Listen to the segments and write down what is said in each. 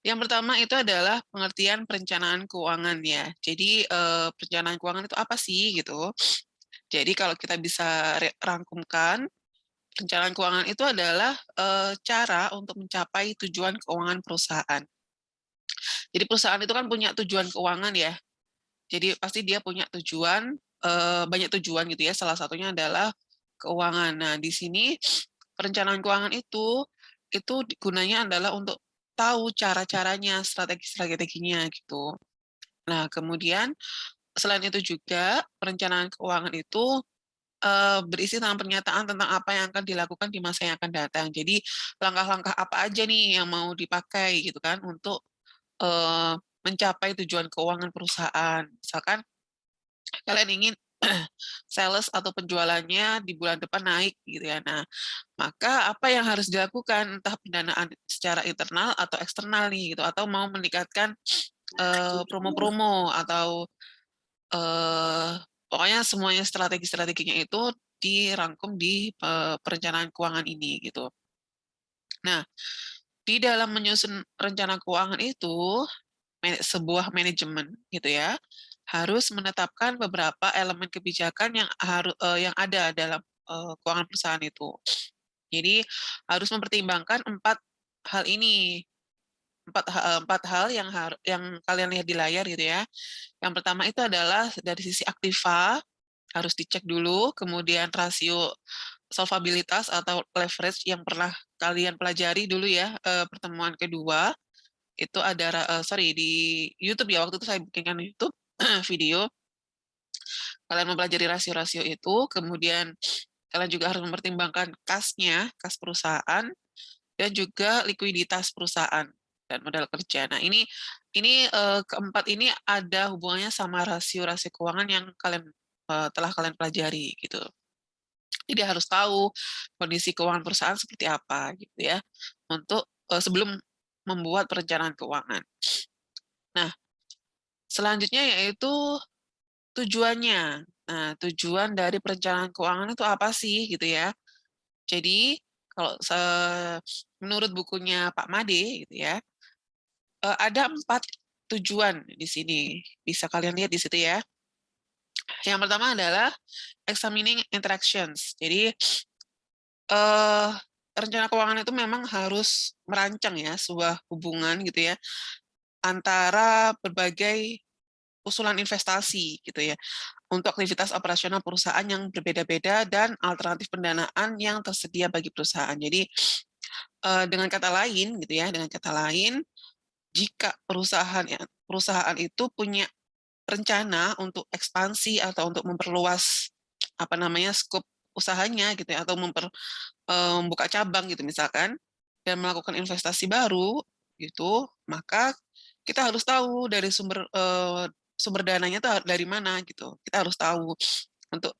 Yang pertama itu adalah pengertian perencanaan keuangan ya. Jadi perencanaan keuangan itu apa sih gitu. Jadi kalau kita bisa rangkumkan, perencanaan keuangan itu adalah cara untuk mencapai tujuan keuangan perusahaan. Jadi perusahaan itu kan punya tujuan keuangan ya. Jadi pasti dia punya tujuan, banyak tujuan gitu ya. Salah satunya adalah keuangan. Nah, di sini perencanaan keuangan itu gunanya adalah untuk tahu cara-caranya, strategi-strateginya gitu. Nah, kemudian selain itu juga perencanaan keuangan itu berisi tentang pernyataan tentang apa yang akan dilakukan di masa yang akan datang. Jadi langkah-langkah apa aja nih yang mau dipakai gitu kan untuk eh, mencapai tujuan keuangan perusahaan. Misalkan kalian ingin sales atau penjualannya di bulan depan naik gitu ya. Nah, maka apa yang harus dilakukan entah pendanaan secara internal atau eksternal nih gitu atau mau meningkatkan promo-promo atau pokoknya semuanya strategi-strateginya itu dirangkum di perencanaan keuangan ini gitu. Nah, di dalam menyusun rencana keuangan itu sebuah manajemen gitu ya harus menetapkan beberapa elemen kebijakan yang ada dalam keuangan perusahaan itu. Jadi harus mempertimbangkan empat hal ini, empat hal yang kalian lihat di layar gitu ya. Yang pertama itu adalah dari sisi aktiva harus dicek dulu, kemudian rasio solvabilitas atau leverage yang pernah kalian pelajari dulu ya pertemuan kedua itu ada sorry di YouTube ya waktu itu saya bikinkan YouTube video kalian mempelajari rasio-rasio itu kemudian kalian juga harus mempertimbangkan kasnya kas perusahaan dan juga likuiditas perusahaan dan modal kerja. Nah ini keempat ini ada hubungannya sama rasio-rasio keuangan yang kalian telah kalian pelajari gitu. Jadi harus tahu kondisi keuangan perusahaan seperti apa gitu ya untuk sebelum membuat perencanaan keuangan. Nah, selanjutnya yaitu tujuannya. Nah, tujuan dari perencanaan keuangan itu apa sih gitu ya. Jadi, kalau menurut bukunya Pak Made gitu ya, ada 4 tujuan di sini. Bisa kalian lihat di situ ya. Yang pertama adalah examining interactions. Jadi, eh rencana keuangan itu memang harus merancang ya sebuah hubungan gitu ya antara berbagai usulan investasi gitu ya untuk aktivitas operasional perusahaan yang berbeda-beda dan alternatif pendanaan yang tersedia bagi perusahaan. Jadi dengan kata lain gitu ya, dengan kata lain jika perusahaan itu punya rencana untuk ekspansi atau untuk memperluas apa namanya skop usahanya gitu ya atau membuka cabang gitu misalkan dan melakukan investasi baru gitu, maka kita harus tahu dari sumber dananya itu dari mana gitu. Kita harus tahu untuk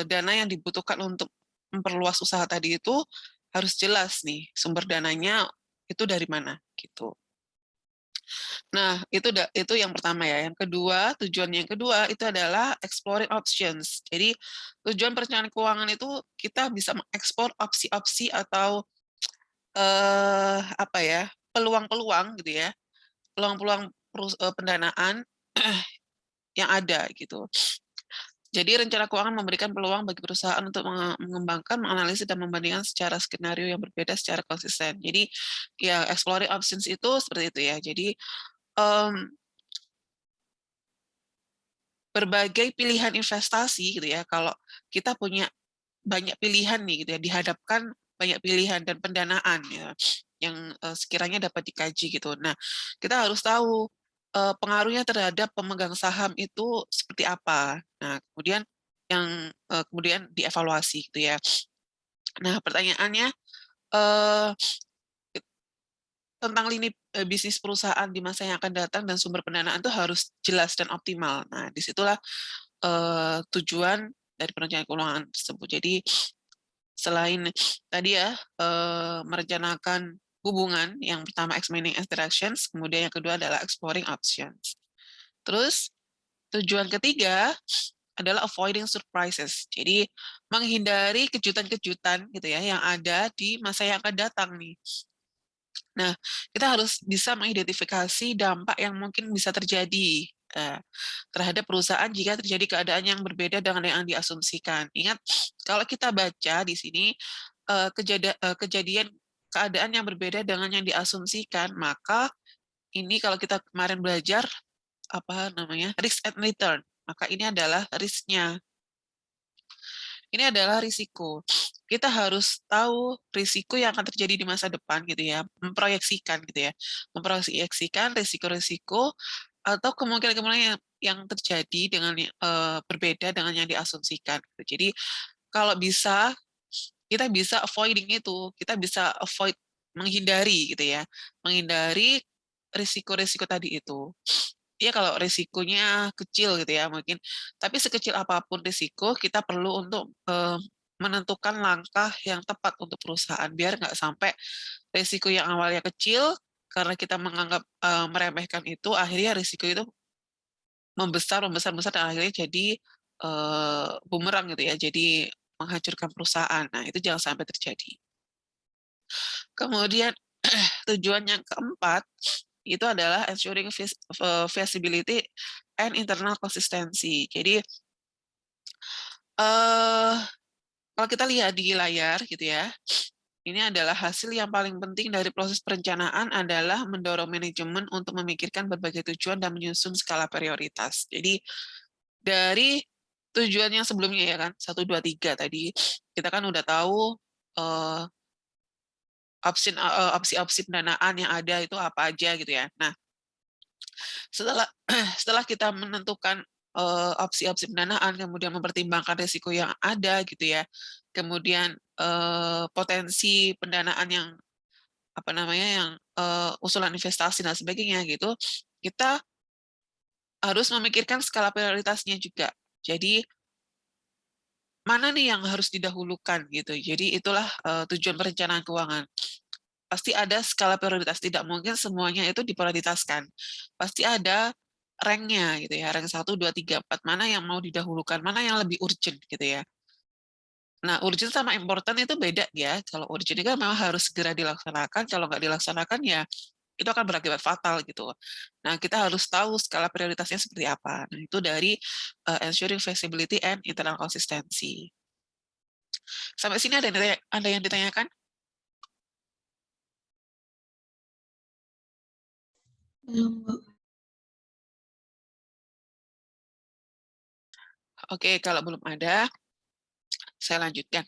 dana yang dibutuhkan untuk memperluas usaha tadi itu harus jelas nih sumber dananya itu dari mana gitu. Nah, itu yang pertama ya. Yang kedua, tujuan yang kedua itu adalah exploring options. Jadi, tujuan perencanaan keuangan itu kita bisa mengekspor opsi-opsi atau apa ya, peluang-peluang gitu ya. Peluang-peluang pendanaan yang ada gitu. Jadi rencana keuangan memberikan peluang bagi perusahaan untuk mengembangkan, menganalisis, dan membandingkan secara skenario yang berbeda secara konsisten. Jadi ya exploring options itu seperti itu ya. Jadi um, berbagai pilihan investasi gitu ya. Kalau kita punya banyak pilihan nih gitu ya, dihadapkan banyak pilihan dan pendanaan ya yang sekiranya dapat dikaji gitu. Nah, kita harus tahu pengaruhnya terhadap pemegang saham itu seperti apa. Nah, kemudian kemudian dievaluasi gitu ya. Nah, pertanyaannya eh, tentang lini bisnis perusahaan di masa yang akan datang dan sumber pendanaan itu harus jelas dan optimal. Nah, disitulah tujuan dari perencanaan keuangan tersebut. Jadi selain tadi ya merencanakan hubungan, yang pertama examining interactions, kemudian yang kedua adalah exploring options. Terus tujuan ketiga adalah avoiding surprises. Jadi menghindari kejutan-kejutan gitu ya yang ada di masa yang akan datang nih. Nah, kita harus bisa mengidentifikasi dampak yang mungkin bisa terjadi terhadap perusahaan jika terjadi keadaan yang berbeda dengan yang diasumsikan. Ingat, kalau kita baca di sini kejadian keadaan yang berbeda dengan yang diasumsikan, maka ini kalau kita kemarin belajar apa namanya risk and return, maka ini adalah risknya. Ini adalah risiko. Kita harus tahu risiko yang akan terjadi di masa depan gitu ya, memproyeksikan gitu ya. Memproyeksikan risiko-risiko atau kemungkinan-kemungkinan yang terjadi dengan berbeda dengan yang diasumsikan gitu. Jadi kalau bisa kita bisa avoiding itu, kita bisa avoid menghindari gitu ya. Menghindari risiko-risiko tadi itu. Ya kalau risikonya kecil gitu ya mungkin, tapi sekecil apapun risiko kita perlu untuk menentukan langkah yang tepat untuk perusahaan biar nggak sampai risiko yang awalnya kecil karena kita menganggap meremehkan itu akhirnya risiko itu membesar membesar besar dan akhirnya jadi bumerang gitu ya, jadi menghancurkan perusahaan. Nah itu jangan sampai terjadi. Kemudian tujuan yang keempat itu adalah ensuring feasibility and internal consistency. Jadi kalau kita lihat di layar gitu ya, ini adalah hasil yang paling penting dari proses perencanaan adalah mendorong manajemen untuk memikirkan berbagai tujuan dan menyusun skala prioritas. Jadi dari tujuan yang sebelumnya ya kan, 1, 2, 3 tadi, kita kan udah tahu opsi-opsi pendanaan yang ada itu apa aja gitu ya. Nah, setelah setelah kita menentukan opsi-opsi pendanaan, kemudian mempertimbangkan risiko yang ada gitu ya, kemudian potensi pendanaan yang apa namanya yang usulan investasi dan sebagainya gitu, kita harus memikirkan skala prioritasnya juga. Jadi mana nih yang harus didahulukan gitu. Jadi itulah tujuan perencanaan keuangan. Pasti ada skala prioritas, tidak mungkin semuanya itu diprioritaskan. Pasti ada rank-nya gitu ya, rank 1, 2, 3, 4, mana yang mau didahulukan, mana yang lebih urgent gitu ya. Nah, urgent sama important itu beda ya. Kalau urgent itu kan memang harus segera dilaksanakan, kalau nggak dilaksanakan ya itu akan berakibat fatal gitu. Nah, kita harus tahu skala prioritasnya seperti apa. Nah, itu dari ensuring feasibility and internal consistency. Sampai sini ada yang ditanyakan? Belum, Bu. Oke, kalau belum ada, saya lanjutkan.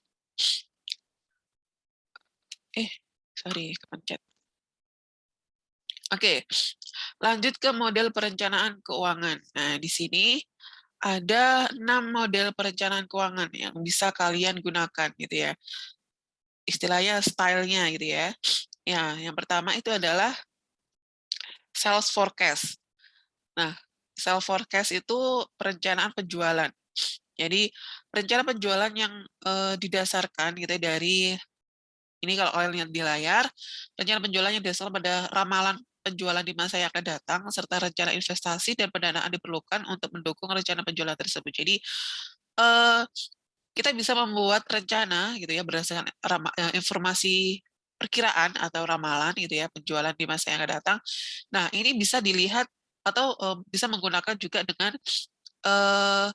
Sorry, kepencet. Oke, lanjut ke model perencanaan keuangan. Nah, di sini ada 6 model perencanaan keuangan yang bisa kalian gunakan gitu ya. Istilahnya stylenya gitu ya. Ya, yang pertama itu adalah sales forecast. Nah, sales forecast itu perencanaan penjualan. Jadi, rencana penjualan yang didasarkan gitu ya dari ini kalau kalian lihat di layar, rencana penjualan yang didasarkan pada ramalan penjualan di masa yang akan datang, serta rencana investasi dan pendanaan diperlukan untuk mendukung rencana penjualan tersebut. Jadi, eh, kita bisa membuat rencana gitu ya berdasarkan informasi perkiraan atau ramalan gitu ya penjualan di masa yang akan datang. Nah, ini bisa dilihat atau bisa menggunakan juga dengan eh,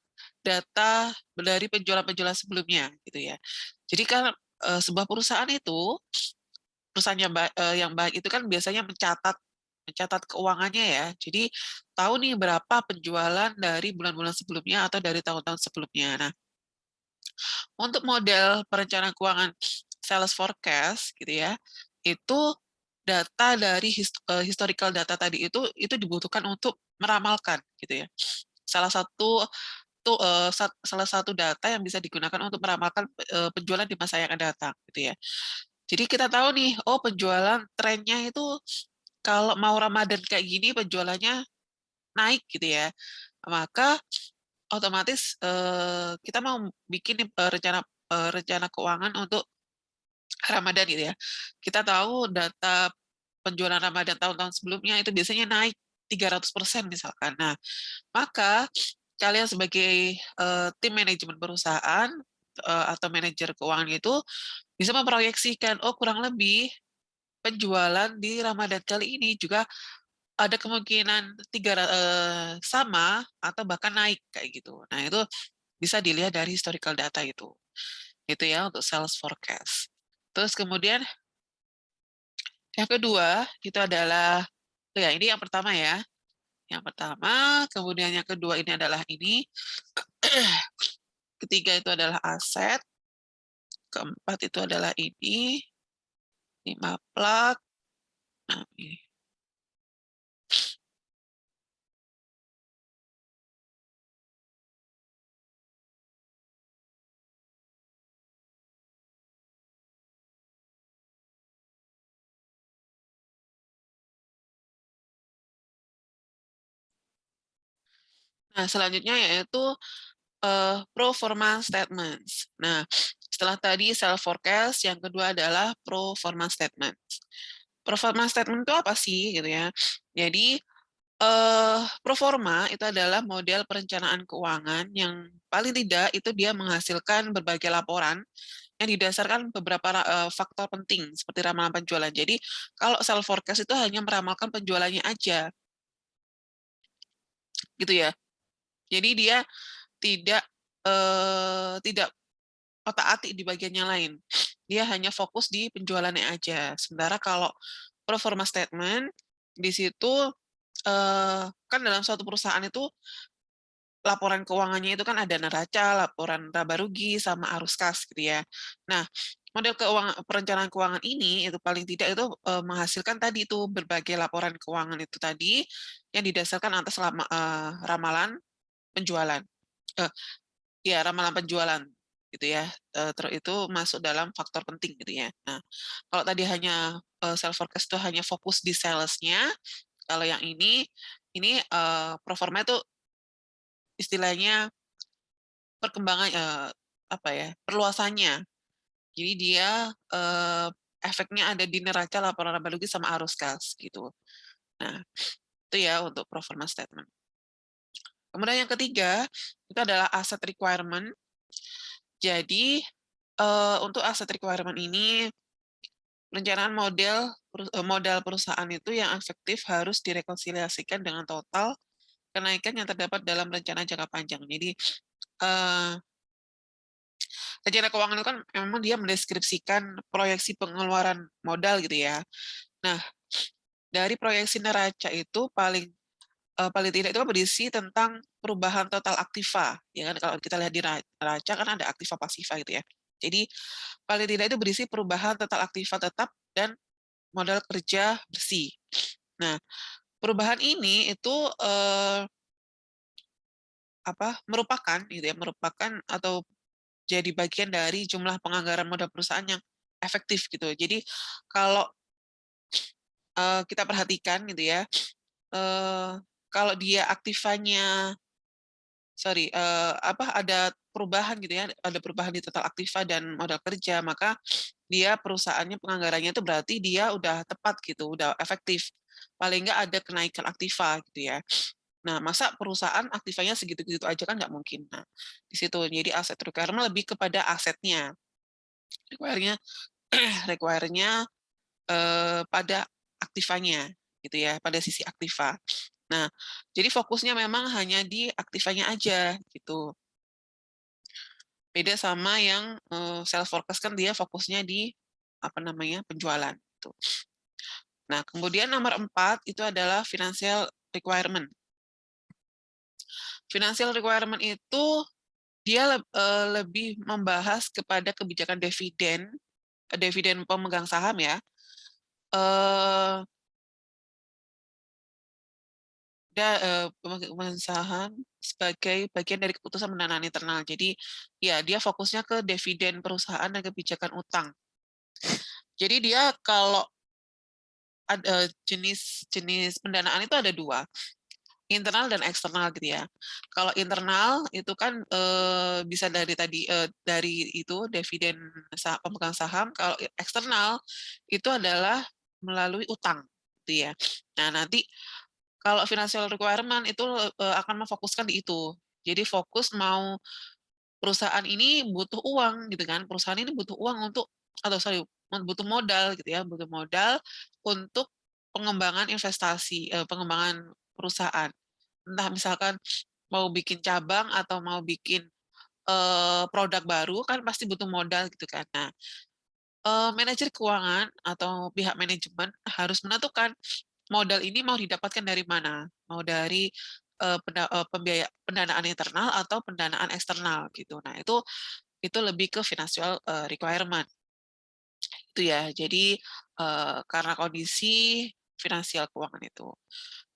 data dari penjualan-penjualan sebelumnya gitu ya. Jadi kan sebuah perusahaan itu perusahaan yang baik itu kan biasanya mencatat keuangannya ya. Jadi tahu nih berapa penjualan dari bulan-bulan sebelumnya atau dari tahun-tahun sebelumnya. Nah, untuk model perencanaan keuangan sales forecast gitu ya, itu data dari historical data tadi itu dibutuhkan untuk meramalkan gitu ya. Salah satu salah satu data yang bisa digunakan untuk meramalkan penjualan di masa yang akan datang gitu ya. Jadi kita tahu nih, oh penjualan trennya itu kalau mau Ramadan kayak gini penjualannya naik gitu ya. Maka otomatis kita mau bikin rencana keuangan untuk Ramadan gitu ya. Kita tahu data penjualan Ramadan tahun-tahun sebelumnya itu biasanya naik 300% misalkan. Nah, maka kalian sebagai tim manajemen perusahaan atau manajer keuangan itu bisa memproyeksikan, oh kurang lebih penjualan di Ramadan kali ini juga ada kemungkinan sama atau bahkan naik kayak gitu. Nah, itu bisa dilihat dari historical data itu. Itu ya untuk sales forecast. Terus kemudian yang kedua itu adalah ya ini yang pertama ya. Yang pertama, kemudian yang kedua ini adalah ini. Ketiga itu adalah aset. Keempat itu adalah ini. Ini maplak. Nah, ini. Nah, selanjutnya yaitu pro forma statements. Nah, setelah tadi self forecast, yang kedua adalah pro forma statements. Pro forma statement itu apa sih gitu ya? Jadi pro forma itu adalah model perencanaan keuangan yang paling tidak itu dia menghasilkan berbagai laporan yang didasarkan beberapa faktor penting seperti ramalan penjualan. Jadi kalau self forecast itu hanya meramalkan penjualannya aja, gitu ya. Jadi dia tidak otak-atik di bagian yang lain. Dia hanya fokus di penjualannya aja. Sementara kalau performa statement di situ kan dalam suatu perusahaan itu laporan keuangannya itu kan ada neraca, laporan laba rugi, sama arus kas gitu ya. Nah, model perencanaan keuangan ini itu paling tidak itu menghasilkan tadi itu berbagai laporan keuangan itu tadi yang didasarkan atas ramalan penjualan. Eh, ya, ramalan penjualan gitu ya. Terus itu masuk dalam faktor penting gitu ya. Nah, kalau tadi hanya self forecast itu hanya fokus di salesnya, kalau yang ini performa itu istilahnya perkembangan apa ya, perluasannya. Jadi dia efeknya ada di neraca, laporan laba rugi, sama arus kas gitu. Nah, itu ya untuk performa statement. Kemudian yang ketiga itu adalah asset requirement. Jadi untuk asset requirement ini perencanaan modal perusahaan itu yang efektif harus direkonsiliasikan dengan total kenaikan yang terdapat dalam rencana jangka panjang. Jadi rencana keuangan itu kan memang dia mendeskripsikan proyeksi pengeluaran modal gitu ya. Nah, dari proyeksi neraca itu paling tidak itu berisi tentang perubahan total aktiva, ya kan? Kalau kita lihat di neraca kan ada aktiva pasiva gitu ya. Jadi paling tidak itu berisi perubahan total aktiva tetap dan modal kerja bersih. Nah, perubahan ini itu merupakan gitu ya, merupakan atau jadi bagian dari jumlah penganggaran modal perusahaan yang efektif gitu. Jadi kalau kita perhatikan gitu ya, kalau dia aktivanya ada perubahan gitu ya, ada perubahan di total aktiva dan modal kerja, maka dia perusahaannya penganggarannya itu berarti dia udah tepat gitu, udah efektif. Paling nggak ada kenaikan aktiva gitu ya. Nah, masa perusahaan aktivanya segitu-gitu aja kan nggak mungkin. Nah, di situ. Jadi aset requirement lebih kepada asetnya. Require-nya require-nya pada aktivanya gitu ya, pada sisi aktiva. Nah, jadi fokusnya memang hanya di aktivanya aja gitu. Beda sama yang sales forecast kan dia fokusnya di penjualan gitu. Nah, kemudian nomor 4 itu adalah financial requirement. Financial requirement itu dia lebih membahas kepada kebijakan dividen pemegang saham ya. Pemegang saham sebagai bagian dari keputusan pendanaan internal. Jadi ya dia fokusnya ke dividen perusahaan dan kebijakan utang. Jadi dia kalau ada jenis pendanaan itu ada dua, internal dan eksternal gitu ya. Kalau internal itu kan bisa dari itu dividen pemegang saham. Kalau eksternal itu adalah melalui utang gitu ya. Nah, nanti kalau financial requirement itu akan memfokuskan di itu. Jadi fokus perusahaan ini butuh uang gitu kan. Perusahaan ini butuh uang untuk butuh modal gitu ya, butuh modal untuk pengembangan investasi, pengembangan perusahaan. Entah misalkan mau bikin cabang atau mau bikin produk baru kan pasti butuh modal gitu kan. Nah, manajer keuangan atau pihak manajemen harus menentukan modal ini mau didapatkan dari mana, mau dari pendanaan internal atau pendanaan eksternal gitu. Nah, itu lebih ke financial requirement itu ya. Jadi karena kondisi finansial keuangan itu.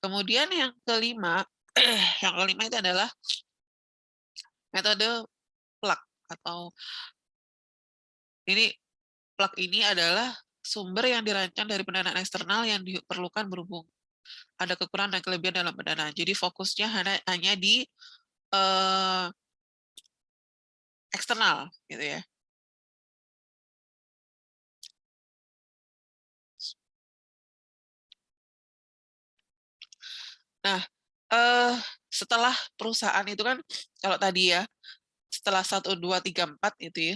Kemudian yang kelima, yang kelima itu adalah metode plug atau ini plug ini adalah sumber yang dirancang dari pendanaan eksternal yang diperlukan berhubung ada kekurangan dan kelebihan dalam pendanaan. Jadi fokusnya hanya di eh, eksternal gitu ya. Nah, setelah perusahaan itu kan kalau tadi ya setelah 1, 2, 3, 4 itu ya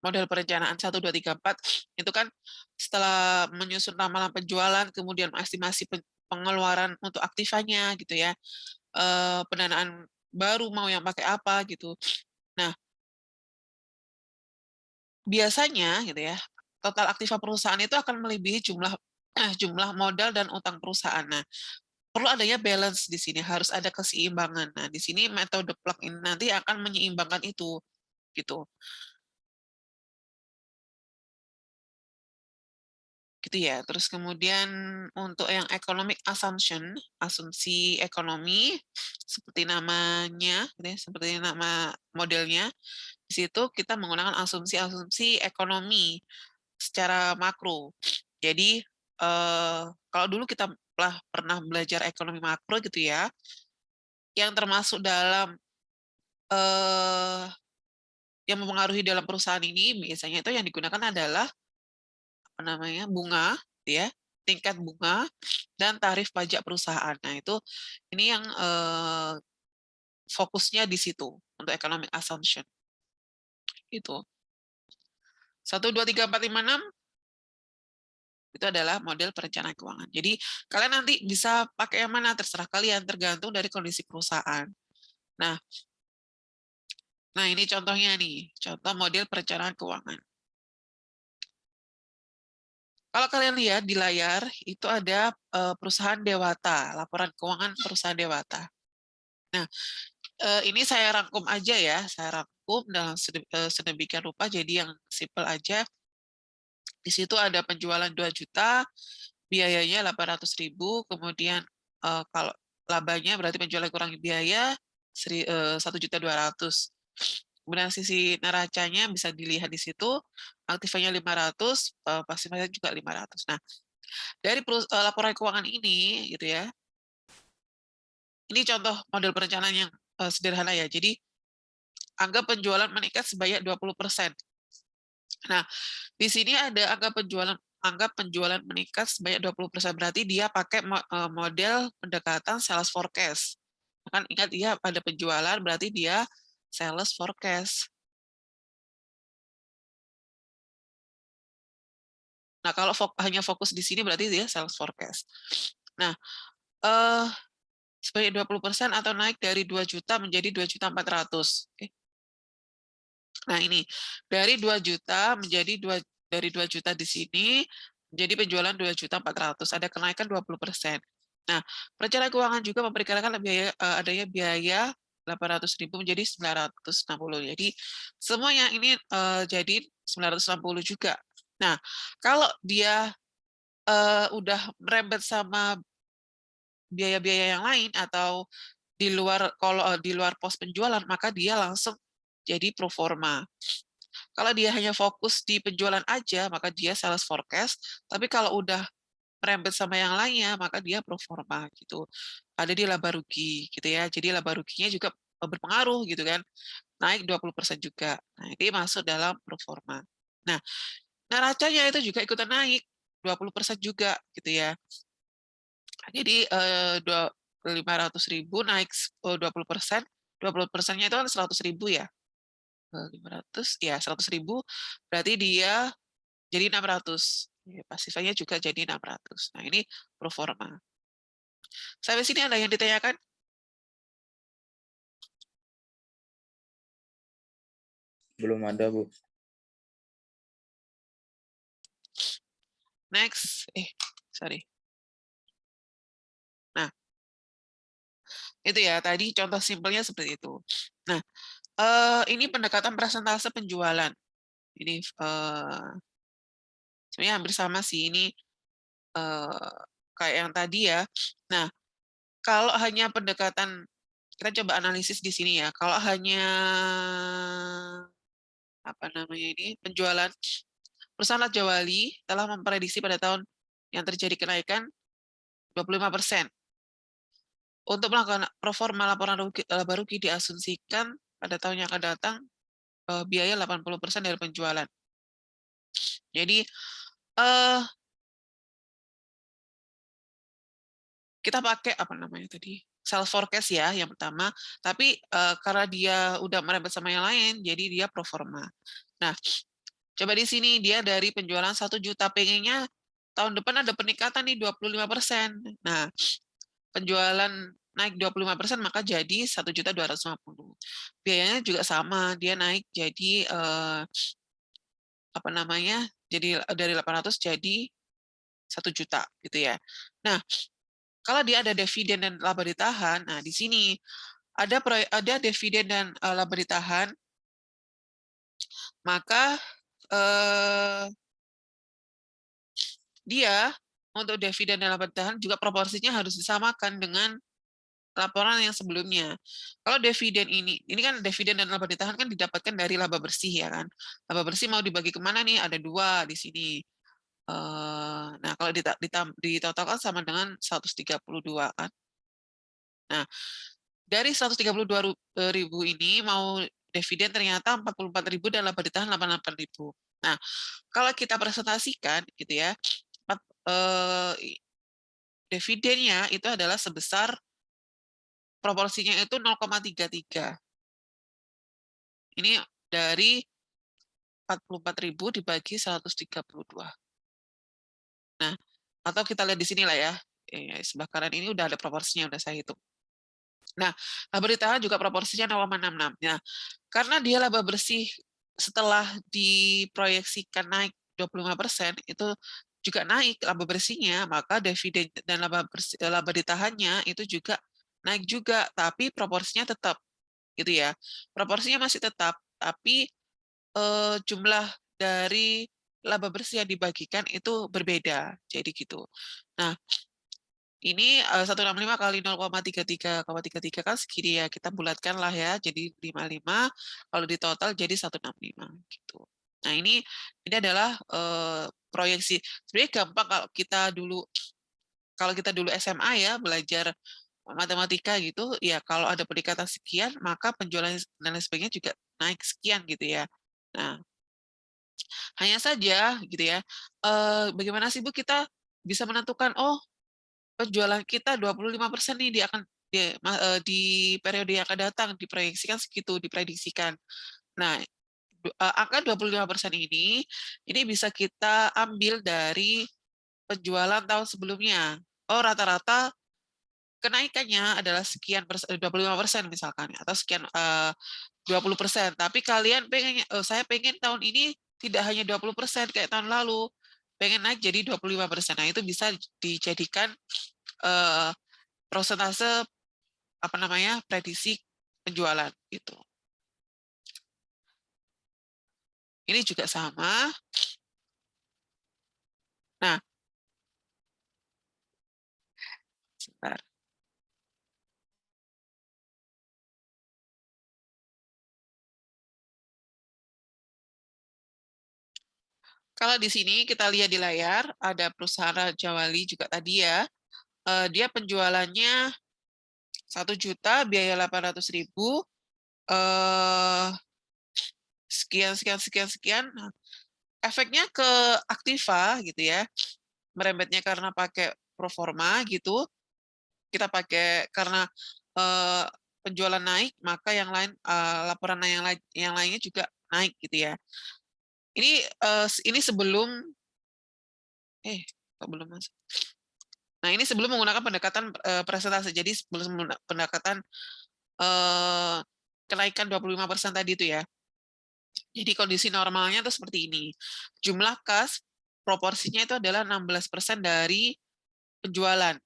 model perencanaan 1, 2, 3, 4 itu kan setelah menyusun ramalan penjualan kemudian estimasi pengeluaran untuk aktivanya gitu ya, pendanaan baru mau yang pakai apa gitu. Nah, biasanya gitu ya total aktiva perusahaan itu akan melebihi jumlah modal dan utang perusahaan. Nah, perlu adanya balance di sini, harus ada keseimbangan. Nah, di sini metode plug ini nanti akan menyeimbangkan itu gitu. Gitu ya. Terus kemudian untuk yang economic assumption, asumsi ekonomi seperti namanya, gitu ya, seperti nama modelnya, di situ kita menggunakan asumsi-asumsi ekonomi secara makro. Jadi kalau dulu kita pernah belajar ekonomi makro gitu ya, yang termasuk dalam yang mempengaruhi dalam perusahaan ini biasanya itu yang digunakan adalah apa namanya bunga, ya, tingkat bunga dan tarif pajak perusahaan. Nah itu ini yang fokusnya di situ untuk economic assumption itu 1, 2, 3, 4, 5, 6 itu adalah model perencanaan keuangan. Jadi kalian nanti bisa pakai yang mana terserah kalian tergantung dari kondisi perusahaan. Nah, nah ini contohnya nih, contoh model perencanaan keuangan. Kalau kalian lihat di layar, itu ada perusahaan Dewata, laporan keuangan perusahaan Dewata. Nah, ini saya rangkum aja ya, saya rangkum dalam sedemikian rupa, jadi yang simple aja. Di situ ada penjualan 2 juta, biayanya 800.000, kemudian kalau labanya berarti penjualan kurangi biaya 1.200.000. Kemudian sisi neracanya bisa dilihat di situ, aktifanya 500, pasifnya juga 500. Nah, dari laporan keuangan ini gitu ya. Ini contoh model perencanaan yang sederhana ya. Jadi anggap penjualan meningkat sebanyak 20%. Nah, di sini ada anggap penjualan meningkat sebanyak 20%, berarti dia pakai model pendekatan sales forecast. Kan ingat dia pada penjualan berarti dia sales forecast. Nah, kalau hanya fokus di sini berarti dia sales forecast. Nah, sebanyak 20% atau naik dari 2 juta menjadi 2.400.000. Oke. Nah, ini dari 2 juta menjadi dari 2 juta di sini menjadi penjualan 2.400.000, ada kenaikan 20%. Nah, perencanaan keuangan juga memperkirakan adanya biaya 800.000 menjadi 960. Jadi semuanya ini jadi 960 juga. Nah, kalau dia udah merembet sama biaya-biaya yang lain atau di luar pos penjualan, maka dia langsung jadi pro forma. Kalau dia hanya fokus di penjualan aja, maka dia sales forecast. Tapi kalau udah merembet sama yang lainnya, maka dia pro forma gitu. Ada di laba rugi gitu ya. Jadi laba ruginya juga berpengaruh gitu kan. Naik 20% juga. Nah, ini masuk dalam pro forma. Nah, neracanya itu juga ikutan naik 20% juga gitu ya. Jadi 500.000 naik 20%, 20%-nya itu kan 100.000 ya. 500 ya 100.000 berarti dia jadi 600. Ya, pasifnya juga jadi 600. Nah, ini pro forma. Sampai sini ada yang ditanyakan? Belum ada, Bu. Next. Sorry. Nah, itu ya, tadi contoh simpelnya seperti itu. Nah, ini pendekatan persentase penjualan. Ini sebenarnya hampir sama sih, ini kayak yang tadi ya. Nah, kalau hanya pendekatan, kita coba analisis di sini ya, kalau hanya apa namanya ini penjualan, perusahaan Raja Wali telah memprediksi pada tahun yang terjadi kenaikan 25%. Untuk melakukan performa laporan laba rugi diasumsikan pada tahun yang akan datang biaya 80% dari penjualan. Jadi kita pakai apa namanya tadi? Self forecast ya yang pertama, tapi karena dia udah merembet sama yang lain, jadi dia pro forma. Nah, coba di sini dia dari penjualan 1 juta, pengennya tahun depan ada peningkatan nih 25%. Nah, penjualan naik 25%, maka jadi 1.250.000. Biayanya juga sama, dia naik jadi apa namanya? Jadi dari 800 jadi 1 juta gitu ya. Nah, kalau dia ada dividen dan laba ditahan, nah di sini ada dividen dan laba ditahan, maka dia untuk dividen dan laba ditahan juga proporsinya harus disamakan dengan laporan yang sebelumnya. Kalau dividen ini kan dividen dan laba ditahan kan didapatkan dari laba bersih ya kan. Laba bersih mau dibagi kemana nih? Ada 2 di sini. Nah, kalau ditotalkan sama dengan 132 kan. Nah, dari 132.000 ini mau dividen ternyata 44.000 dan laba ditahan 88.000. Nah, kalau kita presentasikan gitu ya, dividennya itu adalah sebesar proporsinya itu 0,33. Ini dari 44.000 dibagi 132. Nah, atau kita lihat di sini lah ya. Sebelah kanan ini udah ada proporsinya, udah saya hitung. Nah, laba ditahan juga proporsinya 0,66. Nah, karena dia laba bersih setelah diproyeksikan naik 25%, itu juga naik laba bersihnya, maka dividen dan laba ditahannya itu juga naik juga, tapi proporsinya tetap gitu ya. Proporsinya masih tetap, tapi jumlah dari laba bersih yang dibagikan itu berbeda. Jadi gitu. Nah, ini 165 kali 0,33 kan segini ya. Kita bulatkan lah ya. Jadi 55, kalau di total jadi 165 gitu. Nah, ini adalah proyeksi. Sebenarnya gampang kalau kita dulu SMA ya belajar matematika gitu, ya kalau ada peningkatan sekian, maka penjualan dan lain sebagainya juga naik sekian gitu ya. Nah, hanya saja gitu ya, bagaimana sih Bu kita bisa menentukan, oh penjualan kita 25% nih di periode yang akan datang, diproyeksikan segitu, diprediksikan. Nah, angka 25% ini bisa kita ambil dari penjualan tahun sebelumnya. Oh, rata-rata kenaikannya adalah sekian 25% misalkan, atau sekian 20%. Tapi kalian saya pengen tahun ini tidak hanya 20% kayak tahun lalu, pengen naik jadi 25%. Nah, itu bisa dijadikan persentase apa namanya prediksi penjualan itu. Ini juga sama. Nah, sebentar. Kalau di sini kita lihat di layar, ada perusahaan Raja Wali juga tadi ya. Dia penjualannya 1 juta, biaya 800.000, sekian. Nah, efeknya ke Aktiva gitu ya, merembetnya karena pakai proforma gitu. Kita pakai karena penjualan naik, maka yang lain laporan yang lainnya juga naik gitu ya. Ini sebelum kok belum masuk. Nah, ini sebelum menggunakan pendekatan presentase. Jadi sebelum pendekatan kenaikan 25% tadi itu ya. Jadi kondisi normalnya itu seperti ini. Jumlah kas proporsinya itu adalah 16% dari penjualan.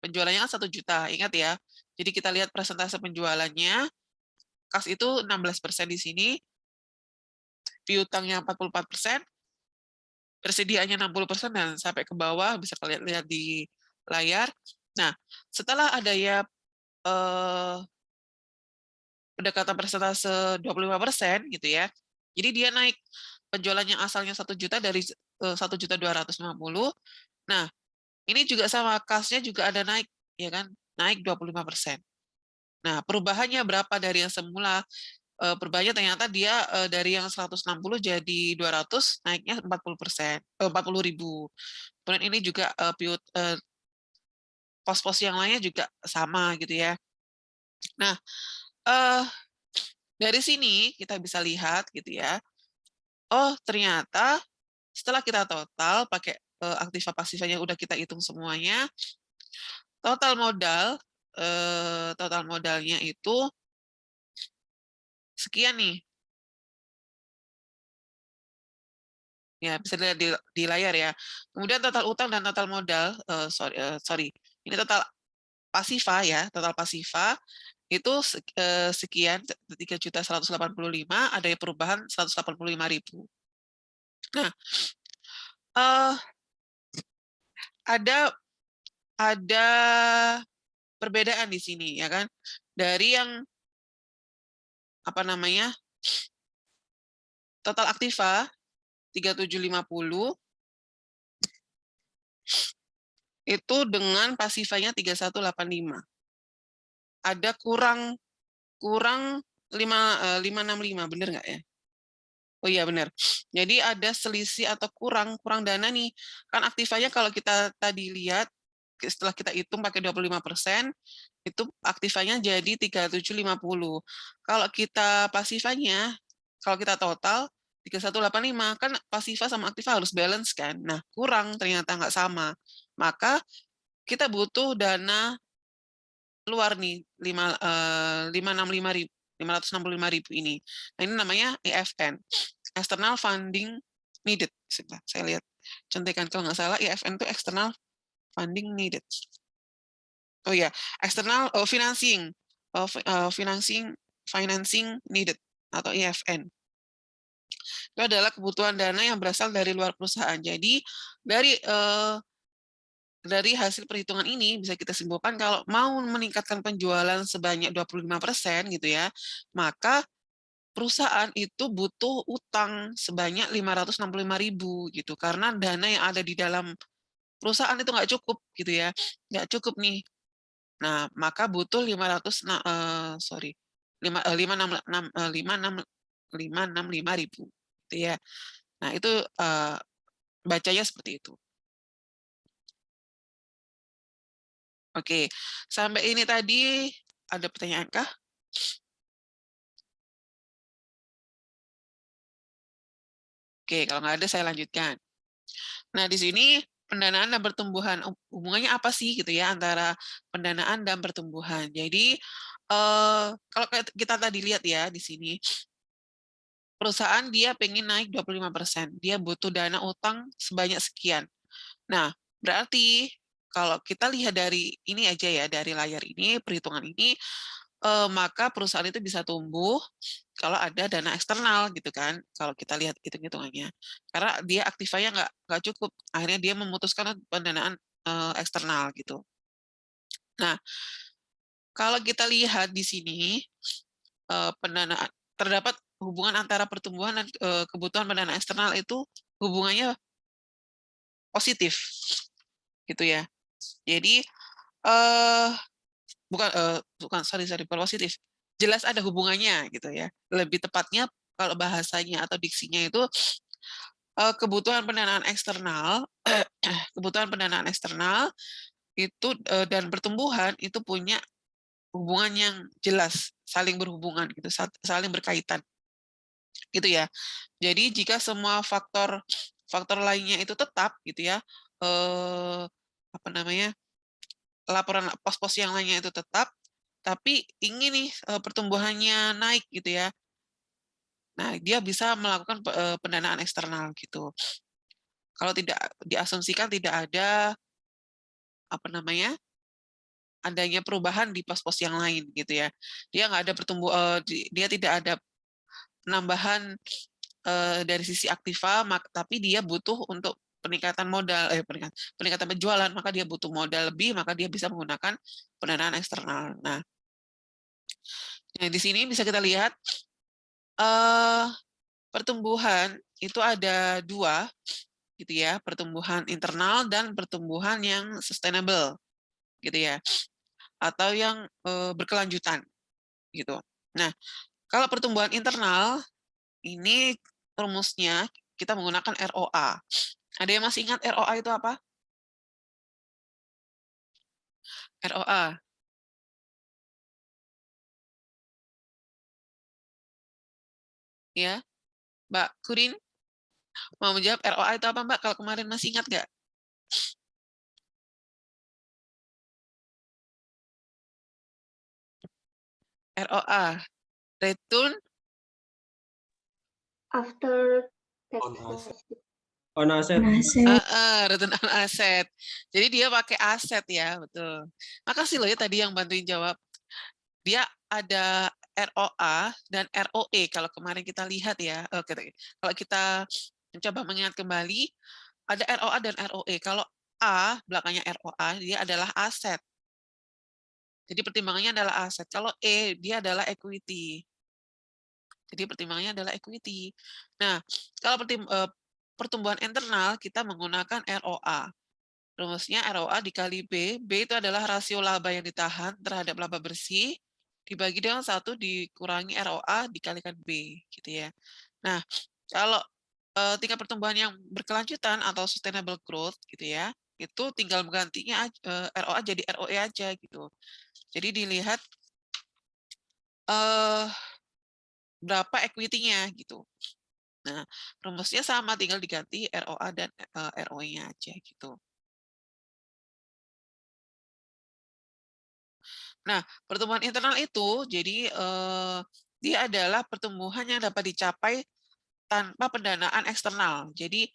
Penjualannya kan 1 juta, ingat ya. Jadi kita lihat persentase penjualannya, kas itu 16% di sini, piutangnya 44%, persediaannya 60%, dan sampai ke bawah, bisa kalian lihat di layar. Nah, setelah ada ya pendekatan persentase 25% gitu ya, jadi dia naik penjualannya asalnya 1 juta dari 1.250.000. Nah, ini juga sama, kasnya juga ada naik, ya kan, naik 25%. Nah, perubahannya berapa dari yang semula? Perubahannya ternyata dia dari yang 160 jadi 200, naiknya 40%, 40.000. Kemudian ini juga pos-pos yang lainnya juga sama gitu ya. Nah, dari sini kita bisa lihat gitu ya. Oh, ternyata setelah kita total pakai aktiva pasifnya yang udah kita hitung semuanya, total modalnya itu sekian nih. Ya, bisa dilihat di layar ya. Kemudian total utang dan total modal, sorry, ini total pasiva ya, total pasiva itu sekian 3.185, ada perubahan 185.000. Nah, ada perbedaan di sini ya kan, dari yang apa namanya total aktiva 3750 itu dengan pasivanya 3185. Ada kurang 565, bener nggak ya? Oh iya benar. Jadi ada selisih atau kurang dana nih. Kan aktivanya kalau kita tadi lihat setelah kita hitung pakai 25%, itu aktivanya jadi 3750. Kalau kita pasifanya, kalau kita total 3185, kan pasifa sama aktiva harus balance kan. Nah, kurang ternyata nggak sama. Maka kita butuh dana luar nih 565.000 ini. Nah, ini namanya EFN, external funding needed. Saya lihat contekan kalau nggak salah EFN itu external funding needed. Oh ya, external financing needed atau EFN. Itu adalah kebutuhan dana yang berasal dari luar perusahaan. Jadi dari hasil perhitungan ini bisa kita simpulkan kalau mau meningkatkan penjualan sebanyak 25% gitu ya, maka perusahaan itu butuh utang sebanyak 565.000 gitu, karena dana yang ada di dalam perusahaan itu nggak cukup gitu ya, nggak cukup nih. Nah, maka butuh 565.000 gitu ya. Nah, itu bacanya seperti itu. Oke, sampai ini tadi ada pertanyaan kah? Oke, kalau nggak ada saya lanjutkan. Nah, di sini pendanaan dan pertumbuhan, hubungannya apa sih gitu ya antara pendanaan dan pertumbuhan. Jadi, kalau kita tadi lihat ya di sini, perusahaan dia pengen naik 25%, dia butuh dana utang sebanyak sekian. Nah, berarti kalau kita lihat dari ini aja ya, dari layar ini, perhitungan ini, maka perusahaan itu bisa tumbuh kalau ada dana eksternal gitu kan, kalau kita lihat hitung-hitungannya. Karena dia aktivanya nggak cukup, akhirnya dia memutuskan pendanaan eksternal gitu. Nah, kalau kita lihat di sini, pendanaan terdapat hubungan antara pertumbuhan dan kebutuhan pendanaan eksternal itu hubungannya positif, gitu ya. Jadi bukan sorry bukan positif, jelas ada hubungannya gitu ya. Lebih tepatnya kalau bahasanya atau diksinya itu kebutuhan pendanaan eksternal, kebutuhan pendanaan eksternal itu dan pertumbuhan itu punya hubungan yang jelas, saling berhubungan gitu, saling berkaitan. gitu ya. Jadi jika semua faktor lainnya itu tetap gitu ya, apa namanya, laporan pos-pos yang lainnya itu tetap, tapi ingin nih pertumbuhannya naik gitu ya. Nah, dia bisa melakukan pendanaan eksternal gitu. Kalau tidak diasumsikan tidak ada apa namanya, adanya perubahan di pos-pos yang lain gitu ya. Dia nggak ada dia tidak ada penambahan dari sisi aktiva, tapi dia butuh untuk peningkatan modal, peningkatan penjualan, maka dia butuh modal lebih, maka dia bisa menggunakan pendanaan eksternal. Nah, di sini bisa kita lihat pertumbuhan itu ada dua, gitu ya, pertumbuhan internal dan pertumbuhan yang sustainable, gitu ya, atau yang berkelanjutan, gitu. Nah, kalau pertumbuhan internal ini rumusnya kita menggunakan ROA. Ada yang masih ingat ROA itu apa? ROA. Ya, Mbak Kurin, mau menjawab ROA itu apa, Mbak? Kalau kemarin masih ingat nggak? ROA, return After tax On asset. profit. On asset. return on asset. Jadi dia pakai aset ya, betul. Makasih loh ya tadi yang bantuin jawab. Dia ada ROA dan ROE kalau kemarin kita lihat ya. Kalau kita mencoba mengingat kembali, ada ROA dan ROE. Kalau A belakangnya ROA, dia adalah aset. Jadi pertimbangannya adalah aset. Kalau E, dia adalah equity. Jadi pertimbangannya adalah equity. Nah, kalau pertumbuhan internal, kita menggunakan ROA. Rumusnya ROA dikali B. B itu adalah rasio laba yang ditahan terhadap laba bersih, dibagi dengan 1 dikurangi ROA dikalikan B. Gitu ya. Nah, kalau tingkat pertumbuhan yang berkelanjutan atau sustainable growth, gitu ya, itu tinggal menggantinya ROA jadi ROE aja gitu. Jadi dilihat berapa equity-nya gitu. Nah, rumusnya sama, tinggal diganti ROA dan ROE-nya aja gitu. Nah, pertumbuhan internal itu jadi dia adalah pertumbuhan yang dapat dicapai tanpa pendanaan eksternal. Jadi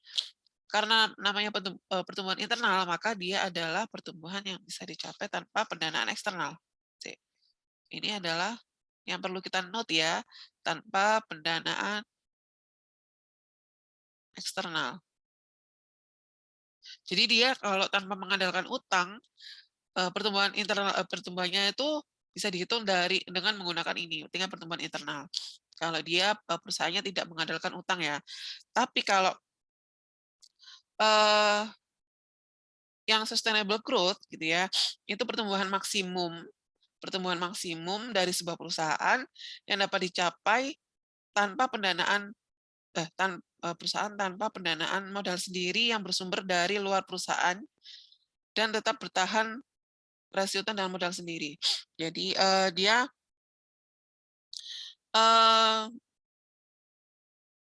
karena namanya pertumbuhan internal, maka dia adalah pertumbuhan yang bisa dicapai tanpa pendanaan eksternal. Ini adalah yang perlu kita note ya, tanpa pendanaan eksternal. Jadi dia kalau tanpa mengandalkan utang, pertumbuhannya itu bisa dihitung dengan menggunakan ini, tingkat pertumbuhan internal. Kalau dia perusahaannya tidak mengandalkan utang ya. Tapi kalau yang sustainable growth gitu ya, itu pertumbuhan maksimum dari sebuah perusahaan yang dapat dicapai tanpa pendanaan perusahaan tanpa pendanaan modal sendiri yang bersumber dari luar perusahaan dan tetap bertahan rasio utang dan modal sendiri. Jadi dia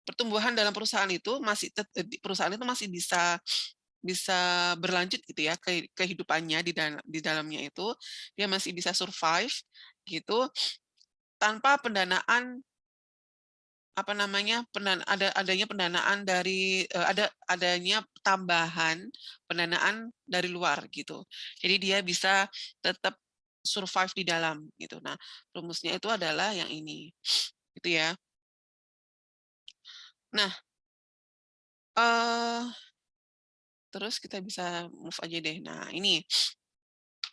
pertumbuhan dalam perusahaan itu masih bisa berlanjut gitu ya, kehidupannya di dalamnya itu dia masih bisa survive gitu tanpa pendanaan adanya pendanaan dari adanya tambahan pendanaan dari luar gitu. Jadi dia bisa tetap survive di dalam gitu. Nah, rumusnya itu adalah yang ini. Gitu ya. Nah, terus kita bisa move aja deh. Nah, ini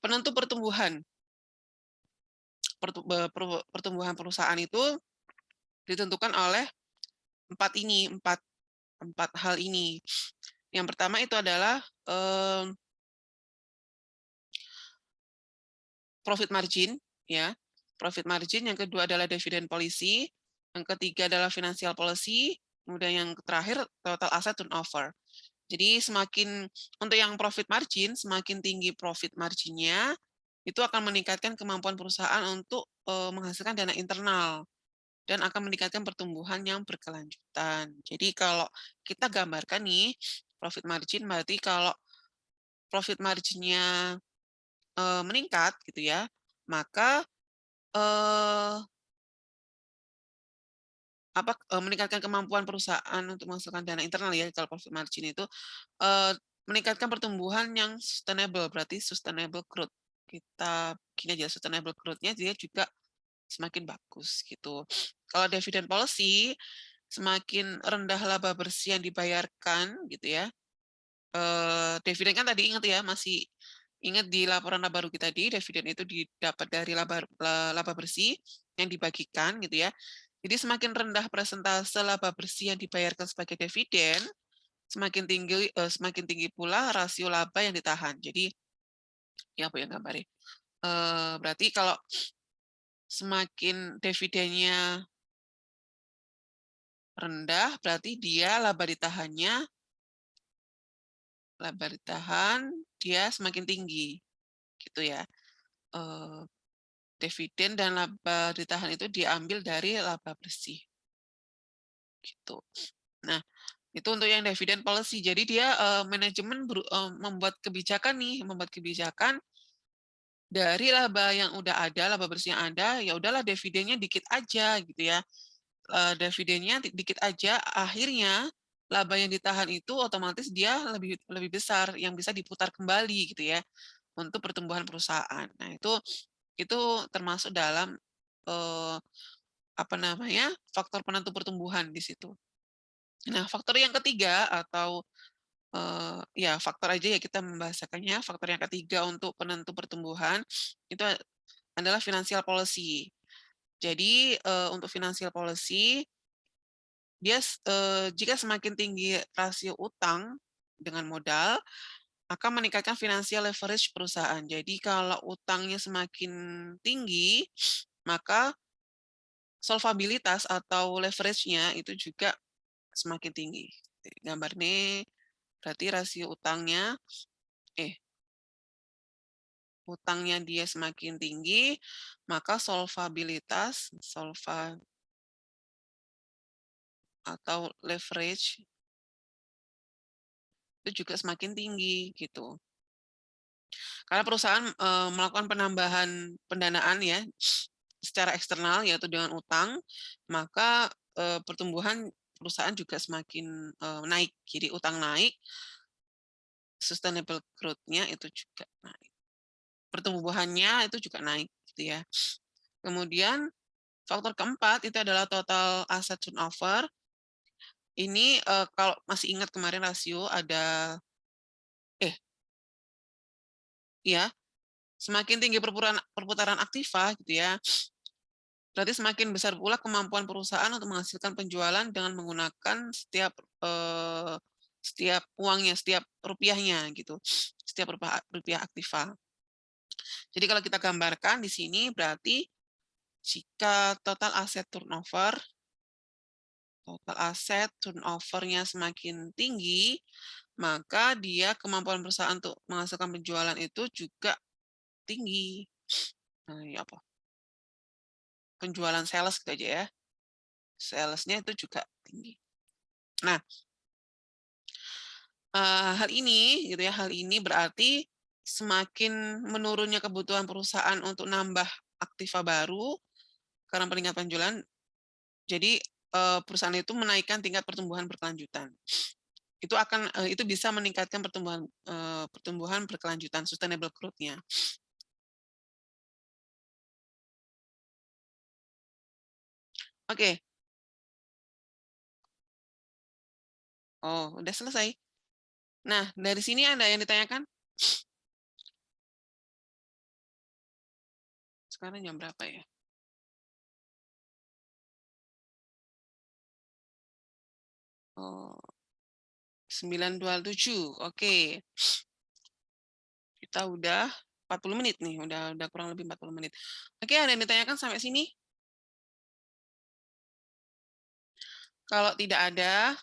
penentu pertumbuhan. Pertumbuhan perusahaan itu ditentukan oleh empat hal ini. Yang pertama itu adalah profit margin, ya, profit margin. Yang kedua adalah dividend policy. Yang ketiga adalah financial policy. Kemudian yang terakhir total asset turnover. Jadi untuk yang profit margin, semakin tinggi profit marginnya, itu akan meningkatkan kemampuan perusahaan untuk menghasilkan dana internal. dan akan meningkatkan pertumbuhan yang berkelanjutan. Jadi kalau kita gambarkan nih, profit margin berarti kalau profit margin-nya meningkat gitu ya, maka meningkatkan kemampuan perusahaan untuk menghasilkan dana internal ya, kalau profit margin itu meningkatkan pertumbuhan yang sustainable, berarti sustainable growth. Kita bikin aja sustainable growth-nya dia juga semakin bagus gitu. Kalau dividend policy, semakin rendah laba bersih yang dibayarkan gitu ya. Dividen kan tadi ingat ya, masih ingat di laporan laba rugi tadi, dividen itu didapat dari laba bersih yang dibagikan gitu ya. Jadi semakin rendah persentase laba bersih yang dibayarkan sebagai dividen, semakin tinggi pula rasio laba yang ditahan. Jadi ya Bu yang gambarin. Berarti kalau semakin dividennya rendah, berarti dia laba ditahan dia semakin tinggi, gitu ya. Dividen dan laba ditahan itu diambil dari laba bersih, gitu. Nah, itu untuk yang dividen policy. Jadi dia manajemen membuat kebijakan nih, dari laba yang udah ada, laba bersih yang ada, ya udahlah dividennya dikit aja gitu ya. Dividennya dikit aja, akhirnya laba yang ditahan itu otomatis dia lebih lebih besar yang bisa diputar kembali gitu ya untuk pertumbuhan perusahaan. Nah, itu termasuk dalam faktor penentu pertumbuhan di situ. Nah, faktor yang ketiga atau faktor aja ya kita membahasakannya. Faktor yang ketiga untuk penentu pertumbuhan itu adalah financial policy. Jadi untuk financial policy dia jika semakin tinggi rasio utang dengan modal akan meningkatkan financial leverage perusahaan. Jadi kalau utangnya semakin tinggi, maka solvabilitas atau leverage-nya itu juga semakin tinggi. Gambar ini berarti rasio utangnya dia semakin tinggi, maka solvabilitas atau leverage itu juga semakin tinggi gitu. Karena perusahaan melakukan penambahan pendanaan ya secara eksternal yaitu dengan utang, maka pertumbuhan perusahaan juga semakin naik. Jadi utang naik, sustainable growth-nya itu juga naik. Pertumbuhannya itu juga naik gitu ya. Kemudian faktor keempat itu adalah total asset turnover. Ini kalau masih ingat kemarin rasio ada semakin tinggi perputaran aktiva gitu ya. Berarti semakin besar pula kemampuan perusahaan untuk menghasilkan penjualan dengan menggunakan setiap uangnya, setiap rupiahnya gitu. Setiap rupiah aktiva. Jadi kalau kita gambarkan di sini berarti jika total aset turnover-nya semakin tinggi, maka dia kemampuan perusahaan untuk menghasilkan penjualan itu juga tinggi. Nah, ya apa? Penjualan sales gitu aja ya. Sales-nya itu juga tinggi. Nah, hal ini berarti semakin menurunnya kebutuhan perusahaan untuk nambah aktiva baru karena peningkatan penjualan. Jadi perusahaan itu menaikkan tingkat pertumbuhan berkelanjutan. Itu bisa meningkatkan pertumbuhan berkelanjutan, sustainable growth-nya. Oke. Oh, udah selesai. Nah, dari sini ada yang ditanyakan? Sekarang jam berapa ya? 9.27. Oke. Kita udah 40 menit nih, udah kurang lebih 40 menit. Oke, ada yang ditanyakan sampai sini? Kalau tidak ada,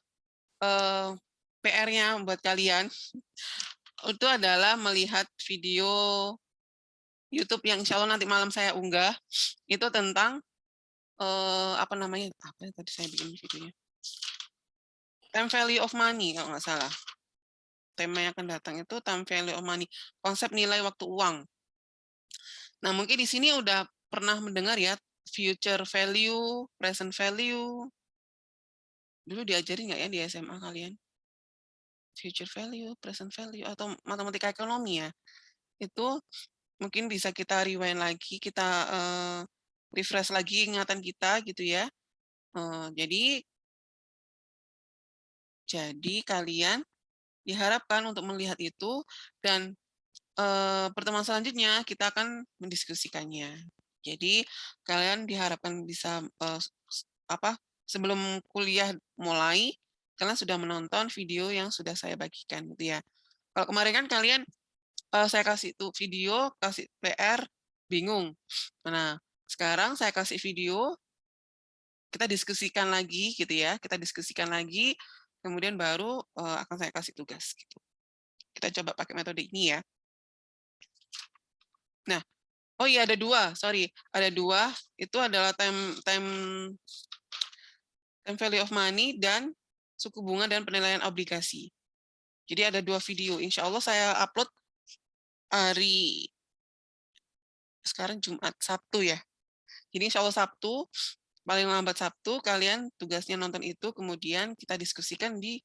PR-nya buat kalian itu adalah melihat video YouTube yang insya Allah nanti malam saya unggah, itu tentang apa namanya, apa ya tadi saya bikin videonya? Time value of money kalau nggak salah. Tema yang akan datang itu time value of money, konsep nilai waktu uang. Nah, mungkin di sini udah pernah mendengar ya, future value, present value. Dulu diajarin nggak ya di SMA kalian? Future value, present value, atau matematika ekonomi ya. Itu mungkin bisa kita rewind lagi, kita refresh lagi ingatan kita gitu ya. Jadi kalian diharapkan untuk melihat itu dan pertemuan selanjutnya kita akan mendiskusikannya. Jadi kalian diharapkan bisa sebelum kuliah mulai kalian sudah menonton video yang sudah saya bagikan gitu ya. Kalau kemarin kan kalian saya kasih tuh video, kasih PR, bingung. Nah, sekarang saya kasih video, kita diskusikan lagi gitu ya. Kita diskusikan lagi, kemudian baru akan saya kasih tugas gitu. Kita coba pakai metode ini ya. Nah, oh iya ada dua, sorry. Ada dua, itu adalah time value of money dan suku bunga dan penilaian obligasi. Jadi ada dua video. Insya Allah saya upload hari sekarang Jumat, Sabtu ya. Jadi insya Allah Sabtu, paling lambat Sabtu, kalian tugasnya nonton itu, kemudian kita diskusikan di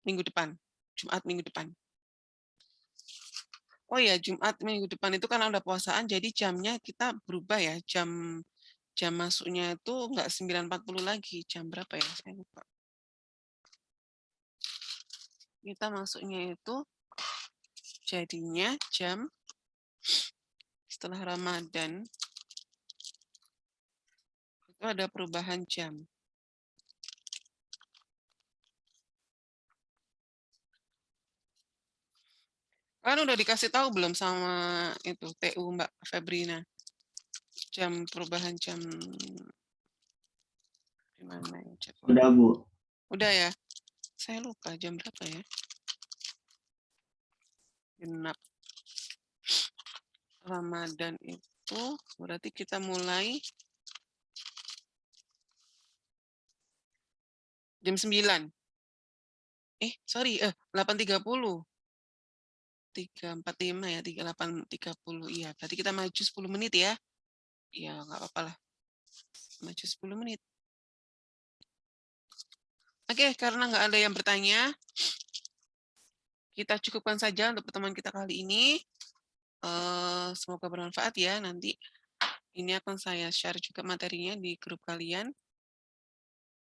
minggu depan, Jumat minggu depan. Oh ya, Jumat minggu depan itu karena udah puasaan, jadi jamnya kita berubah ya, jam masuknya itu nggak 9.40 lagi, jam berapa ya, saya lupa. Kita masuknya itu jadinya jam setelah Ramadan, itu ada perubahan jam. Kan udah dikasih tahu belum sama itu TU Mbak Febrina? Jam perubahan jam di mana ya? Udah, Bu. Udah ya? Saya lupa jam berapa ya? Genap Ramadan itu berarti kita mulai jam 9. Sorry, 8.30. 3.45 ya, 8.30. Iya, berarti kita maju 10 menit ya. Iya, nggak apa-apa lah. Maju 10 menit. Oke, karena nggak ada yang bertanya, kita cukupkan saja untuk pertemuan kita kali ini. Semoga bermanfaat ya. Nanti ini akan saya share juga materinya di grup kalian.